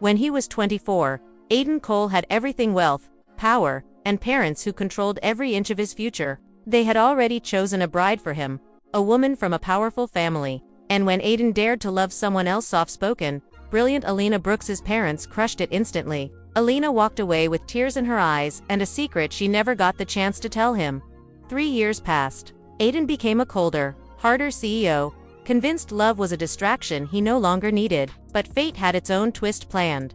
When he was 24, Aiden Cole had everything: wealth, power, and parents who controlled every inch of his future. They had already chosen a bride for him, a woman from a powerful family. And when Aiden dared to love someone else, soft-spoken, brilliant Alina Brooks's parents crushed it instantly. Alina walked away with tears in her eyes and a secret she never got the chance to tell him. 3 years passed. Aiden became a colder, harder CEO, convinced love was a distraction he no longer needed, but fate had its own twist planned.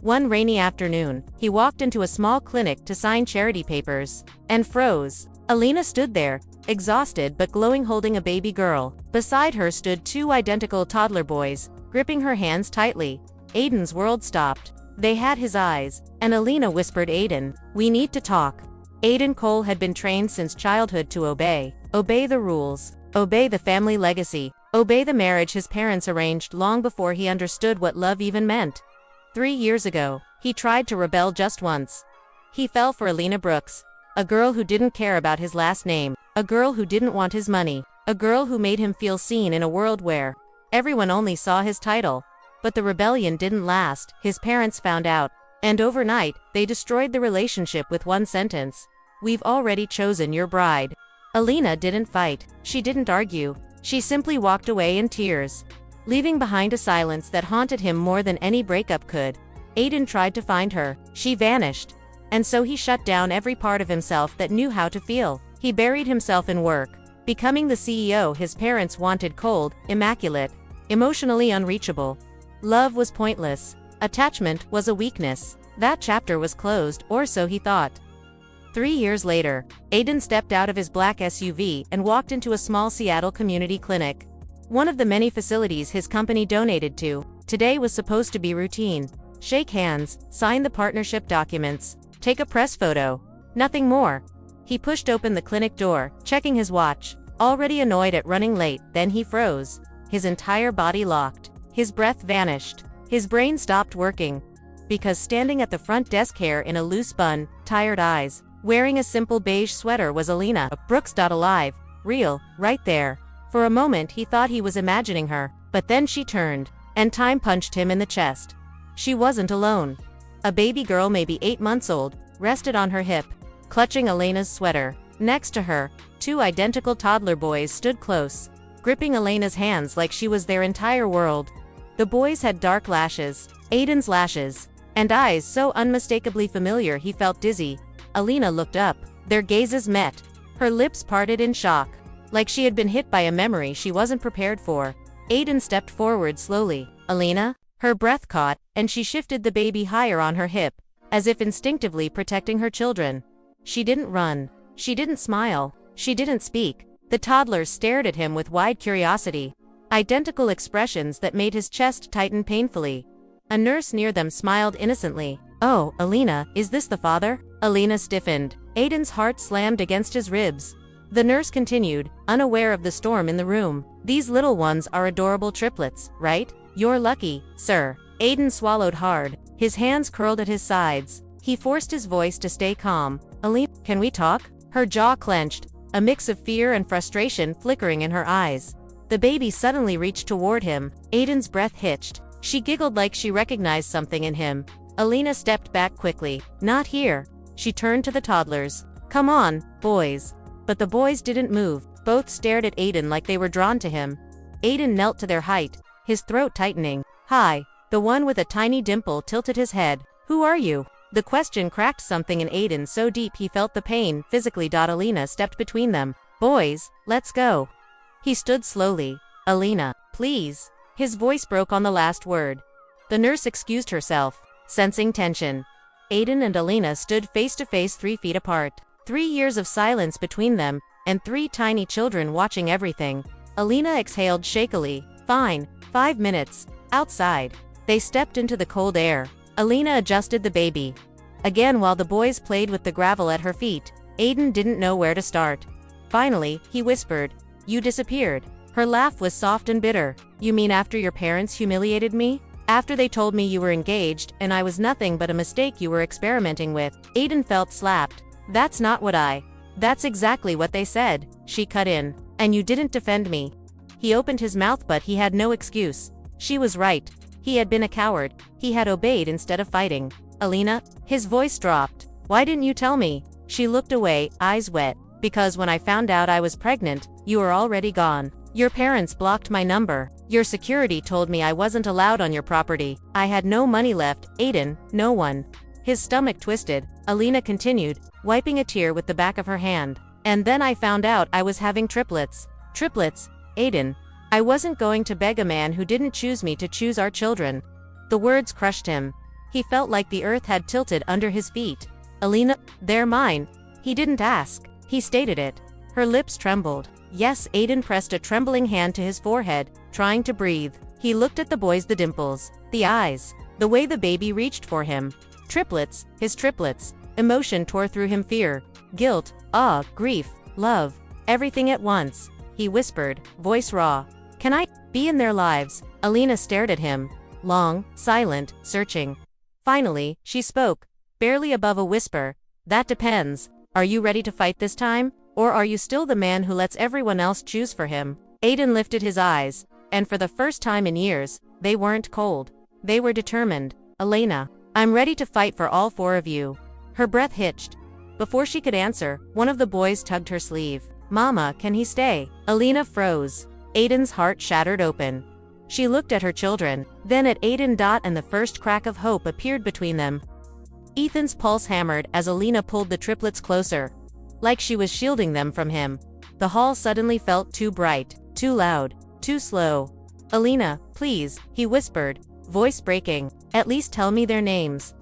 One rainy afternoon, he walked into a small clinic to sign charity papers, and froze. Alina stood there, exhausted but glowing, holding a baby girl. Beside her stood 2 identical toddler boys, gripping her hands tightly. Aiden's world stopped. They had his eyes, and Alina whispered, "Aiden, we need to talk." Aiden Cole had been trained since childhood to obey. Obey the rules. Obey the family legacy. Obey the marriage his parents arranged long before he understood what love even meant. 3 years ago, he tried to rebel just once. He fell for Alina Brooks, a girl who didn't care about his last name, a girl who didn't want his money, a girl who made him feel seen in a world where everyone only saw his title. But the rebellion didn't last. His parents found out, and overnight, they destroyed the relationship with one sentence: "We've already chosen your bride." Alina didn't fight. She didn't argue. She simply walked away in tears, leaving behind a silence that haunted him more than any breakup could. Aiden tried to find her. She vanished. And so he shut down every part of himself that knew how to feel. He buried himself in work, becoming the CEO his parents wanted: cold, immaculate, emotionally unreachable. Love was pointless. Attachment was a weakness. That chapter was closed, or so he thought. 3 years later, Aiden stepped out of his black SUV and walked into a small Seattle community clinic. One of the many facilities his company donated to. Today was supposed to be routine. Shake hands, sign the partnership documents, take a press photo. Nothing more. He pushed open the clinic door, checking his watch, already annoyed at running late. Then he froze. His entire body locked. His breath vanished. His brain stopped working. Because standing at the front desk, hair in a loose bun, tired eyes, wearing a simple beige sweater, was Alina Brooks. Alive, real, right there. For a moment he thought he was imagining her, but then she turned, and time punched him in the chest. She wasn't alone. A baby girl, maybe 8 months old, rested on her hip, clutching Alina's sweater. Next to her, 2 identical toddler boys stood close, gripping Alina's hands like she was their entire world. The boys had dark lashes, Aiden's lashes, and eyes so unmistakably familiar he felt dizzy. Alina looked up. Their gazes met. Her lips parted in shock, like she had been hit by a memory she wasn't prepared for. Aiden stepped forward slowly. "Alina?" Her breath caught, and she shifted the baby higher on her hip, as if instinctively protecting her children. She didn't run. She didn't smile. She didn't speak. The toddlers stared at him with wide curiosity, identical expressions that made his chest tighten painfully. A nurse near them smiled innocently. "Oh, Alina, is this the father?" Alina stiffened. Aiden's heart slammed against his ribs. The nurse continued, unaware of the storm in the room. "These little ones are adorable triplets, right? You're lucky, sir." Aiden swallowed hard. His hands curled at his sides. He forced his voice to stay calm. "Alina, can we talk?" Her jaw clenched, a mix of fear and frustration flickering in her eyes. The baby suddenly reached toward him. Aiden's breath hitched. She giggled like she recognized something in him. Alina stepped back quickly. "Not here." She turned to the toddlers. "Come on, boys." But the boys didn't move. Both stared at Aiden like they were drawn to him. Aiden knelt to their height, his throat tightening. "Hi." The one with a tiny dimple tilted his head. "Who are you?" The question cracked something in Aiden so deep he felt the pain physically. Alina stepped between them. "Boys, let's go." He stood slowly. "Alina, please." His voice broke on the last word. The nurse excused herself, sensing tension. Aiden and Alina stood face to face, 3 feet apart. 3 years of silence between them, and 3 tiny children watching everything. Alina exhaled shakily. "Fine, 5 minutes. Outside." They stepped into the cold air. Alina adjusted the baby again while the boys played with the gravel at her feet. Aiden didn't know where to start. Finally, he whispered, "You disappeared." Her laugh was soft and bitter. "You mean after your parents humiliated me? After they told me you were engaged, and I was nothing but a mistake you were experimenting with?" Aiden felt slapped. That's exactly what they said," she cut in. "And you didn't defend me." He opened his mouth, but he had no excuse. She was right. He had been a coward. He had obeyed instead of fighting. Alina? His voice dropped. Why didn't you tell me? She looked away, eyes wet. Because when I found out I was pregnant, you were already gone. Your parents blocked my number. Your security told me I wasn't allowed on your property. I had no money left, Aiden, no one. His stomach twisted. Alina continued, wiping a tear with the back of her hand. And then I found out I was having triplets. Triplets, Aiden. I wasn't going to beg a man who didn't choose me to choose our children. The words crushed him. He felt like the earth had tilted under his feet. Alina, they're mine. He didn't ask. He stated it. Her lips trembled. Yes, Aiden pressed a trembling hand to his forehead, trying to breathe. He looked at the boys, the dimples, the eyes, the way the baby reached for him. Triplets, his triplets. Emotion tore through him, fear, guilt, awe, grief, love, everything at once. He whispered, voice raw. Can I be in their lives? Alina stared at him, long, silent, searching. Finally, she spoke, barely above a whisper. That depends. Are you ready to fight this time? Or are you still the man who lets everyone else choose for him? Aiden lifted his eyes, and for the first time in years, they weren't cold. They were determined. Alina, I'm ready to fight for all four of you. Her breath hitched. Before she could answer, one of the boys tugged her sleeve. Mama, can he stay? Alina froze. Aiden's heart shattered open. She looked at her children, then at Aiden. And the first crack of hope appeared between them. Ethan's pulse hammered as Alina pulled the triplets closer, like she was shielding them from him. The hall suddenly felt too bright, too loud, too slow. Alina, please, he whispered, voice breaking. At least tell me their names.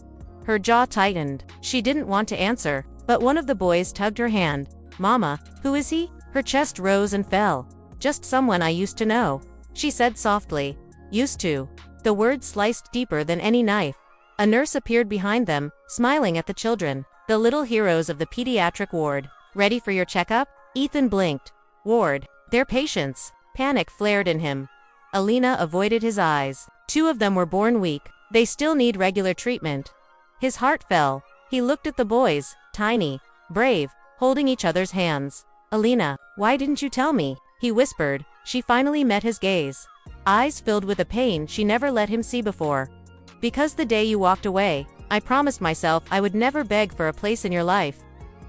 Her jaw tightened. She didn't want to answer, but one of the boys tugged her hand. Mama, who is he? Her chest rose and fell. Just someone I used to know, she said softly. Used to. The word sliced deeper than any knife. A nurse appeared behind them, smiling at the children, the little heroes of the pediatric ward. Ready for your checkup? Ethan blinked. Ward. Their patients. Panic flared in him. Alina avoided his eyes. Two of them were born weak. They still need regular treatment. His heart fell. He looked at the boys, tiny, brave, holding each other's hands. Alina, why didn't you tell me? He whispered. She finally met his gaze. Eyes filled with a pain she never let him see before. Because the day you walked away, I promised myself I would never beg for a place in your life.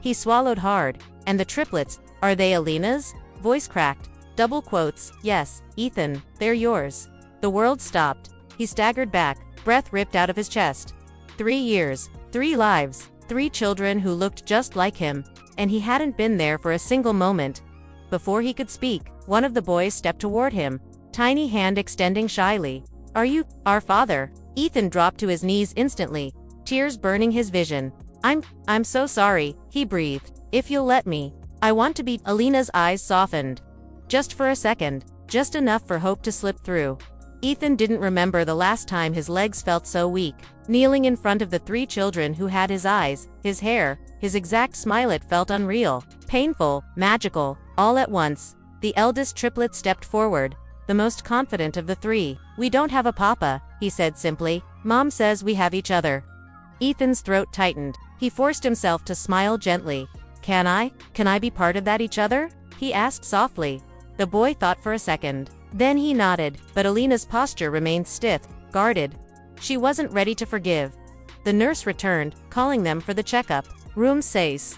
He swallowed hard. And the triplets, are they Alina's? Voice cracked. Double quotes. Yes, Ethan, they're yours. The world stopped. He staggered back, breath ripped out of his chest. 3 years, 3 lives, 3 children who looked just like him, and he hadn't been there for a single moment. Before he could speak, one of the boys stepped toward him, tiny hand extending shyly. Are you our father? Ethan dropped to his knees instantly, tears burning his vision. I'm so sorry, he breathed. If you'll let me, I want to be. Alina's eyes softened. Just for a second, just enough for hope to slip through. Ethan didn't remember the last time his legs felt so weak. Kneeling in front of the 3 children who had his eyes, his hair, his exact smile, it felt unreal, painful, magical, all at once. The eldest triplet stepped forward, the most confident of the 3. We don't have a papa, he said simply. Mom says we have each other. Ethan's throat tightened. He forced himself to smile gently. Can I be part of that each other? He asked softly. The boy thought for a second. Then he nodded, but Alina's posture remained stiff, guarded. She wasn't ready to forgive. The nurse returned, calling them for the checkup. Room 6.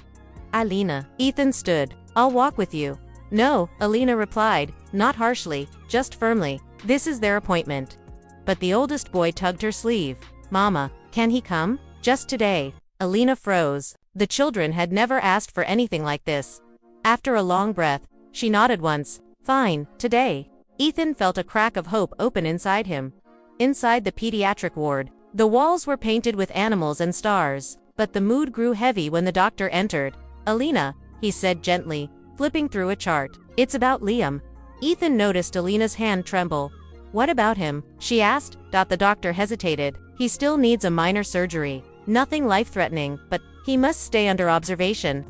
Alina. Ethan stood. I'll walk with you. No, Alina replied, not harshly, just firmly. This is their appointment. But the oldest boy tugged her sleeve. Mama, can he come? Just today. Alina froze. The children had never asked for anything like this. After a long breath, she nodded once. Fine, today. Ethan felt a crack of hope open inside him. Inside the pediatric ward, the walls were painted with animals and stars, but the mood grew heavy when the doctor entered. Alina, he said gently, flipping through a chart. It's about Liam. Ethan noticed Alina's hand tremble. What about him? She asked. The doctor hesitated. He still needs a minor surgery. Nothing life-threatening, but he must stay under observation.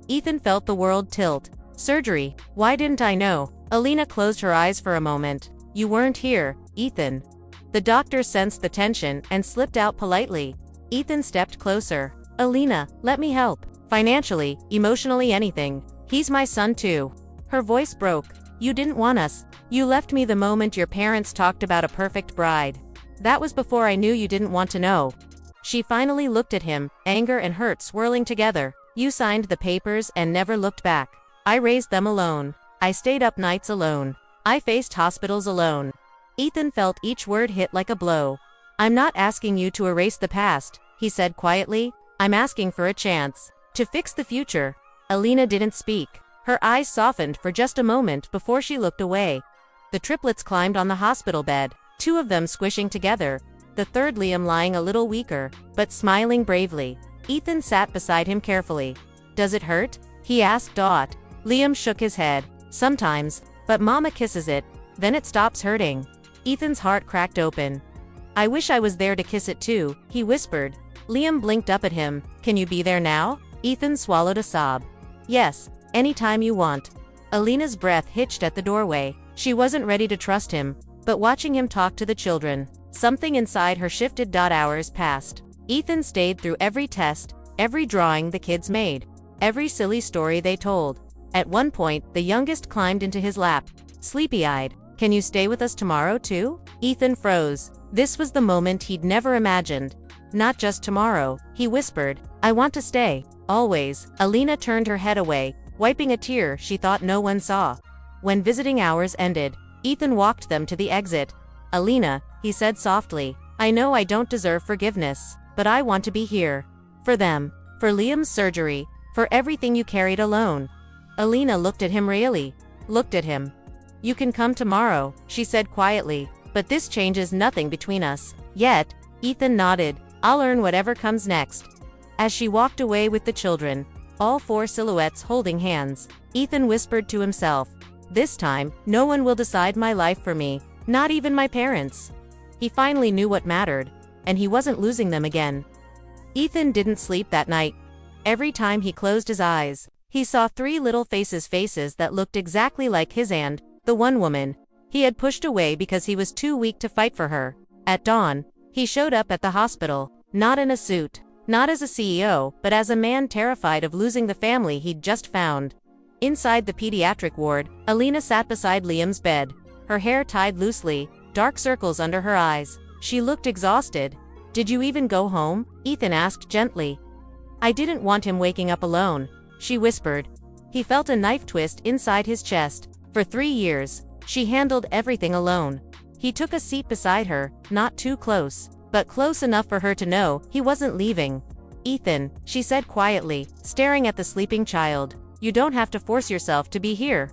Ethan felt the world tilt. Surgery? Why didn't I know? Alina closed her eyes for a moment. You weren't here, Ethan. The doctor sensed the tension and slipped out politely. Ethan stepped closer. Alina, let me help. Financially, emotionally, anything. He's my son too. Her voice broke. You didn't want us. You left me the moment your parents talked about a perfect bride. That was before I knew you didn't want to know. She finally looked at him, anger and hurt swirling together. You signed the papers and never looked back. I raised them alone. I stayed up nights alone. I faced hospitals alone. Ethan felt each word hit like a blow. I'm not asking you to erase the past, he said quietly. I'm asking for a chance to fix the future. Alina didn't speak. Her eyes softened for just a moment before she looked away. The triplets climbed on the hospital bed, two of them squishing together, the third Liam lying a little weaker, but smiling bravely. Ethan sat beside him carefully. Does it hurt? He asked Dot. Liam shook his head. Sometimes, but Mama kisses it, then it stops hurting. Ethan's heart cracked open. I wish I was there to kiss it too, he whispered. Liam blinked up at him. Can you be there now? Ethan swallowed a sob. Yes, anytime you want. Alina's breath hitched at the doorway. She wasn't ready to trust him, but watching him talk to the children, something inside her shifted. Hours passed. Ethan stayed through every test, every drawing the kids made, every silly story they told. At one point, the youngest climbed into his lap, sleepy-eyed. Can you stay with us tomorrow too? Ethan froze. This was the moment he'd never imagined. Not just tomorrow, he whispered. I want to stay, always. Alina turned her head away, wiping a tear she thought no one saw. When visiting hours ended, Ethan walked them to the exit. Alina, he said softly, I know I don't deserve forgiveness, but I want to be here. For them, for Liam's surgery, for everything you carried alone. Alina looked at him really. Looked at him. You can come tomorrow, she said quietly, but this changes nothing between us. Yet, Ethan nodded. I'll earn whatever comes next. As she walked away with the children, all four silhouettes holding hands, Ethan whispered to himself, this time, no one will decide my life for me, not even my parents. He finally knew what mattered, and he wasn't losing them again. Ethan didn't sleep that night. Every time he closed his eyes, he saw three little faces that looked exactly like his and the one woman he had pushed away because he was too weak to fight for her. At dawn, he showed up at the hospital, not in a suit, not as a CEO, but as a man terrified of losing the family he'd just found. Inside the pediatric ward, Alina sat beside Liam's bed, her hair tied loosely, dark circles under her eyes. She looked exhausted. Did you even go home? Ethan asked gently. I didn't want him waking up alone, she whispered. He felt a knife twist inside his chest. For 3 years, she handled everything alone. He took a seat beside her, not too close, but close enough for her to know he wasn't leaving. Ethan, she said quietly, staring at the sleeping child, you don't have to force yourself to be here.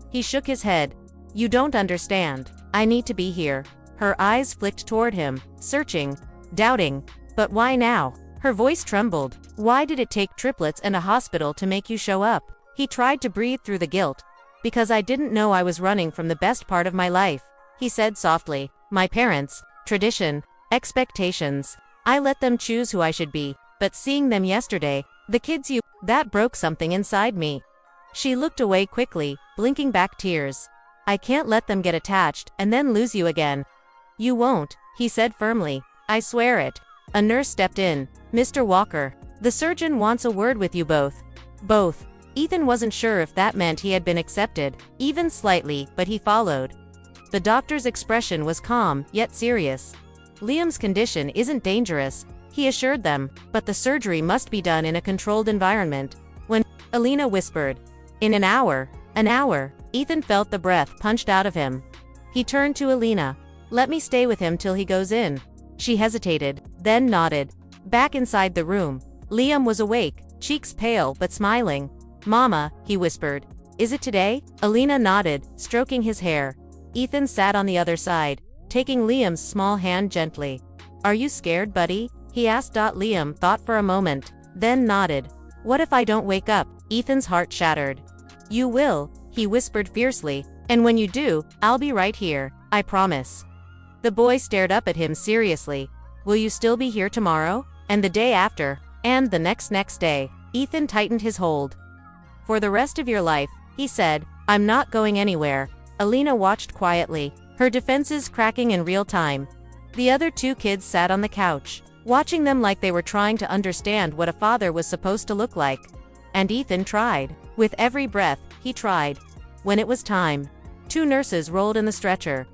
He shook his head. You don't understand. I need to be here. Her eyes flicked toward him, searching, doubting. But why now? Her voice trembled. Why did it take triplets and a hospital to make you show up? He tried to breathe through the guilt. Because I didn't know I was running from the best part of my life, he said softly. My parents, tradition, expectations. I let them choose who I should be, but seeing them yesterday, the kids that broke something inside me. She looked away quickly, blinking back tears. I can't let them get attached and then lose you again. You won't, he said firmly. I swear it. A nurse stepped in. Mr. Walker, the surgeon wants a word with you both. Both. Ethan wasn't sure if that meant he had been accepted, even slightly, but he followed. The doctor's expression was calm, yet serious. Liam's condition isn't dangerous, he assured them, but the surgery must be done in a controlled environment. When Alina whispered, in an hour, Ethan felt the breath punched out of him. He turned to Alina. Let me stay with him till he goes in. She hesitated, then nodded. Back inside the room, Liam was awake, cheeks pale but smiling. Mama, he whispered. Is it today? Alina nodded, stroking his hair. Ethan sat on the other side, taking Liam's small hand gently. Are you scared, buddy? He asked. Liam thought for a moment, then nodded. What if I don't wake up? Ethan's heart shattered. You will, he whispered fiercely, and when you do, I'll be right here, I promise. The boy stared up at him seriously. Will you still be here tomorrow? And the day after? And the next day? Ethan tightened his hold. For the rest of your life, he said. I'm not going anywhere. Alina watched quietly, her defenses cracking in real time. The other two kids sat on the couch, watching them like they were trying to understand what a father was supposed to look like. And Ethan tried. With every breath, he tried. When it was time, 2 nurses rolled in the stretcher.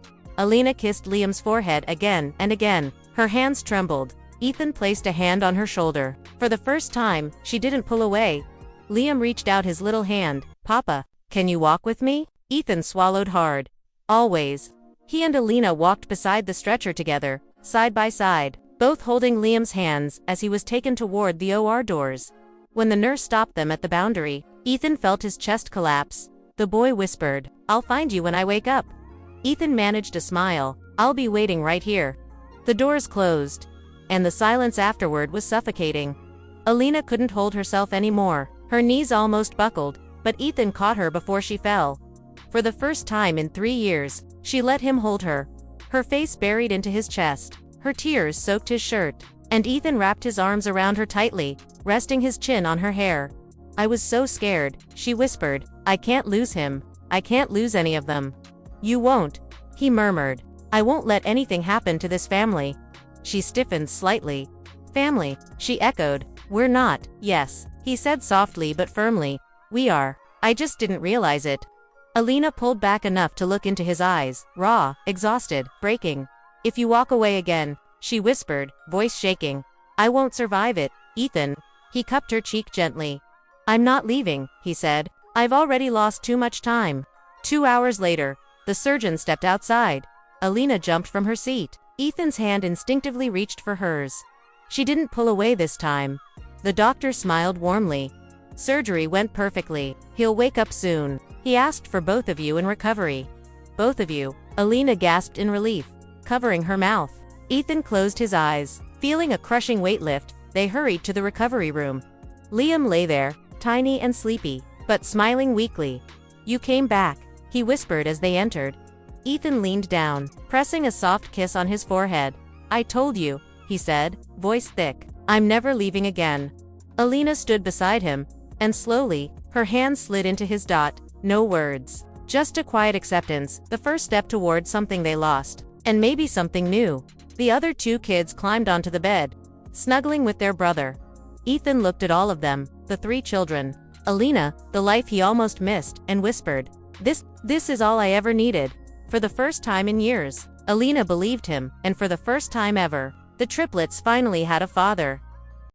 Alina kissed Liam's forehead again and again. Her hands trembled. Ethan placed a hand on her shoulder. For the first time, she didn't pull away. Liam reached out his little hand. Papa, can you walk with me? Ethan swallowed hard. Always. He and Alina walked beside the stretcher together, side by side, both holding Liam's hands as he was taken toward the OR doors. When the nurse stopped them at the boundary, Ethan felt his chest collapse. The boy whispered, "I'll find you when I wake up." Ethan managed a smile. "I'll be waiting right here." The doors closed, and the silence afterward was suffocating. Alina couldn't hold herself anymore. Her knees almost buckled, but Ethan caught her before she fell. For the first time in 3 years, she let him hold her. Her face buried into his chest. Her tears soaked his shirt, and Ethan wrapped his arms around her tightly, resting his chin on her hair. "I was so scared," she whispered. "I can't lose him. I can't lose any of them." "You won't," he murmured. "I won't let anything happen to this family." She stiffened slightly. "Family," she echoed. "We're not." "Yes," he said softly but firmly. "We are. I just didn't realize it." Alina pulled back enough to look into his eyes, raw, exhausted, breaking. "If you walk away again," she whispered, voice shaking, "I won't survive it, Ethan." He cupped her cheek gently. "I'm not leaving," he said. "I've already lost too much time." 2 hours later, the surgeon stepped outside. Alina jumped from her seat. Ethan's hand instinctively reached for hers. She didn't pull away this time. The doctor smiled warmly. "Surgery went perfectly. He'll wake up soon. He asked for both of you in recovery." "Both of you?" Alina gasped in relief, covering her mouth. Ethan closed his eyes. Feeling a crushing weight lift, they hurried to the recovery room. Liam lay there, tiny and sleepy, but smiling weakly. "You came back," he whispered as they entered. Ethan leaned down, pressing a soft kiss on his forehead. "I told you," he said, voice thick. "I'm never leaving again." Alina stood beside him, and slowly, her hand slid into his dot. No words. Just a quiet acceptance, the first step toward something they lost, and maybe something new. The other 2 kids climbed onto the bed, snuggling with their brother. Ethan looked at all of them, the 3 children. Alina, the life he almost missed, and whispered, This is all I ever needed." For the first time in years, Alina believed him, and for the first time ever, the triplets finally had a father.